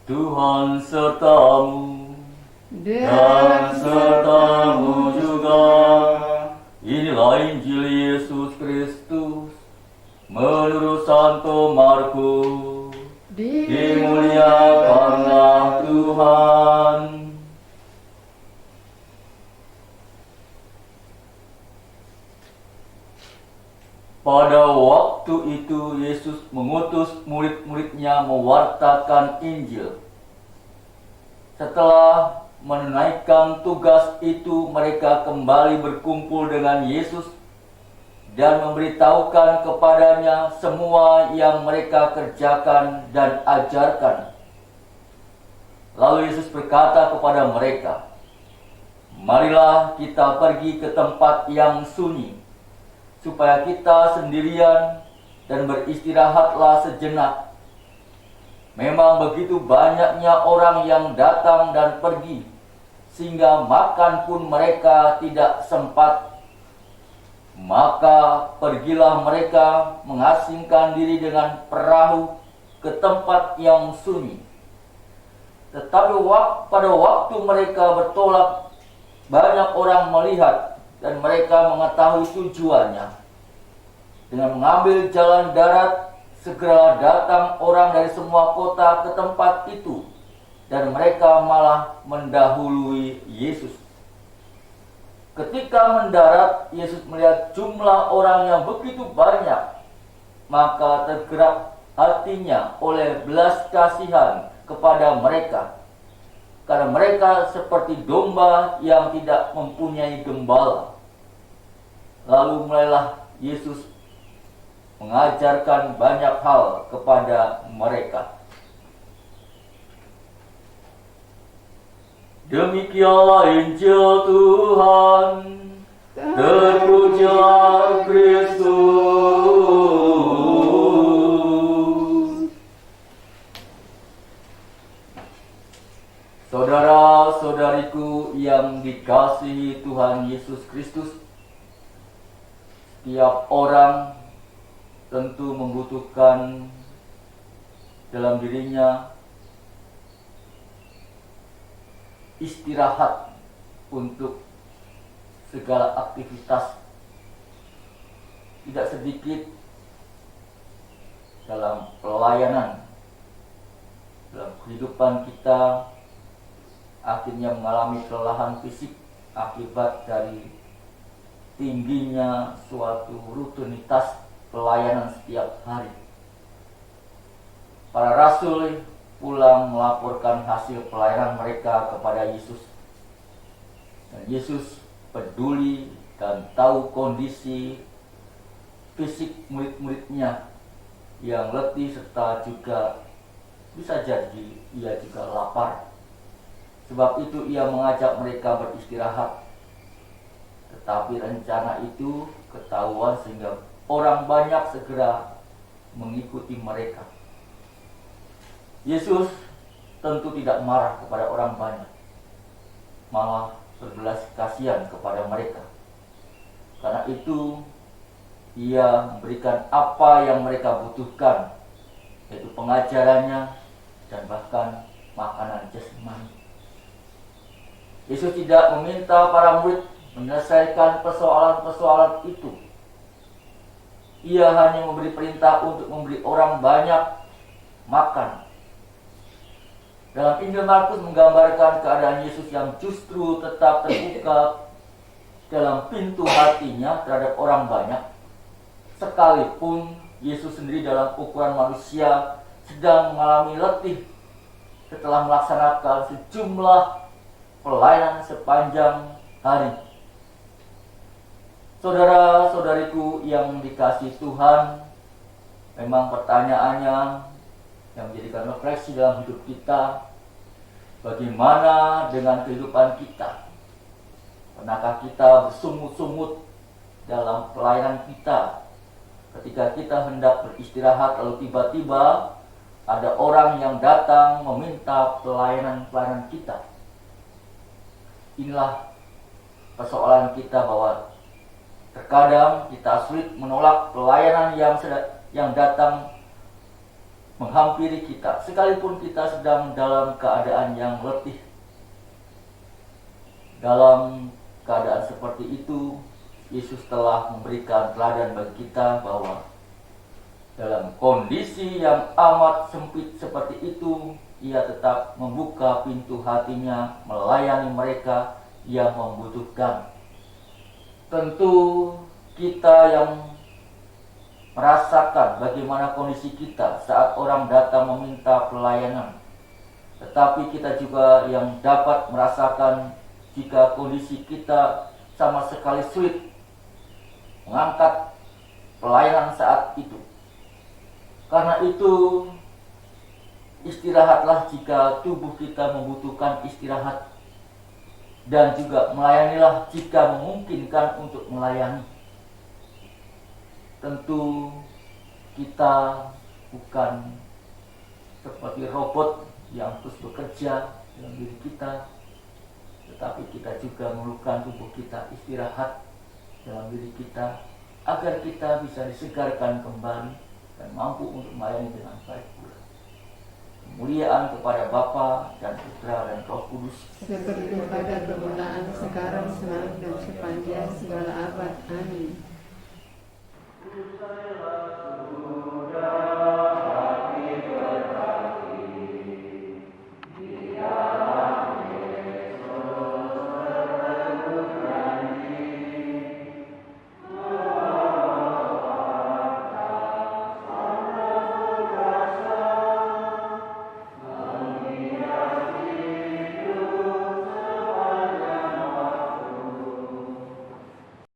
Tuhan sertamu dan sertamu juga. Inilah Injil Yesus Kristus menurut Santo Markus. Dimuliakanlah Tuhan. Pada waktu itu Yesus mengutus murid-muridnya mewartakan Injil. Setelah menunaikan tugas itu, mereka kembali berkumpul dengan Yesus dan memberitahukan kepadanya semua yang mereka kerjakan dan ajarkan. Lalu Yesus berkata kepada mereka, "Marilah kita pergi ke tempat yang sunyi, supaya kita sendirian dan beristirahatlah sejenak. Memang begitu banyaknya orang yang datang dan pergi, sehingga makan pun mereka tidak sempat. Maka pergilah mereka mengasingkan diri dengan perahu ke tempat yang sunyi. Tetapi pada waktu mereka bertolak, banyak orang melihat dan mereka mengetahui tujuannya. Dengan mengambil jalan darat, segera datang orang dari semua kota ke tempat itu, dan mereka malah mendahului Yesus. Ketika mendarat, Yesus melihat jumlah orang yang begitu banyak, maka tergerak hatinya oleh belas kasihan kepada mereka, karena mereka seperti domba yang tidak mempunyai gembala. Lalu mulailah Yesus mengajarkan banyak hal kepada mereka. Demikianlah Injil Tuhan. Terpujilah Kristus. Saudara-saudariku yang dikasihi Tuhan Yesus Kristus, setiap orang tentu membutuhkan dalam dirinya istirahat untuk segala aktivitas. Tidak sedikit dalam pelayanan, dalam kehidupan kita akhirnya mengalami kelelahan fisik akibat dari tingginya suatu rutinitas pelayanan setiap hari. Para rasul pulang melaporkan hasil pelayanan mereka kepada Yesus. Dan Yesus peduli dan tahu kondisi fisik murid-muridnya yang letih, serta juga bisa jadi ia juga lapar. Sebab itu ia mengajak mereka beristirahat. Tetapi rencana itu ketahuan sehingga orang banyak segera mengikuti mereka. Yesus tentu tidak marah kepada orang banyak, malah berbelas kasihan kepada mereka. Karena itu ia memberikan apa yang mereka butuhkan, yaitu pengajarannya dan bahkan makanan jasmani. Yesus tidak meminta para murid menyelesaikan persoalan-persoalan itu. Ia hanya memberi perintah untuk memberi orang banyak makan. Dalam Injil Markus menggambarkan keadaan Yesus yang justru tetap terbuka dalam pintu hatinya terhadap orang banyak, sekalipun Yesus sendiri dalam ukuran manusia sedang mengalami letih setelah melaksanakan sejumlah pelayanan sepanjang hari. Saudara-saudariku yang dikasihi Tuhan, memang pertanyaannya yang menjadikan refleksi dalam hidup kita, bagaimana dengan kehidupan kita? Pernahkah kita bersungut-sungut dalam pelayanan kita? Ketika kita hendak beristirahat, lalu tiba-tiba ada orang yang datang meminta pelayanan kita. Inilah persoalan kita, bahwa terkadang kita sulit menolak pelayanan yang datang menghampiri kita, sekalipun kita sedang dalam keadaan yang letih. Dalam keadaan seperti itu, Yesus telah memberikan teladan bagi kita bahwa dalam kondisi yang amat sempit seperti itu, ia tetap membuka pintu hatinya melayani mereka yang membutuhkan. Tentu kita yang merasakan bagaimana kondisi kita saat orang datang meminta pelayanan, tetapi kita juga yang dapat merasakan jika kondisi kita sama sekali sulit mengangkat pelayanan saat itu. Karena itu, istirahatlah jika tubuh kita membutuhkan istirahat, dan juga melayanilah jika memungkinkan untuk melayani. Tentu kita bukan seperti robot yang terus bekerja dalam diri kita, tetapi kita juga memerlukan tubuh kita istirahat dalam diri kita, agar kita bisa disegarkan kembali dan mampu untuk melayani dengan baik pula. Kemuliaan kepada Bapa dan Putra dan Roh Kudus, seperti pada permulaan, sekarang, selalu, dan sepanjang segala abad. Amin.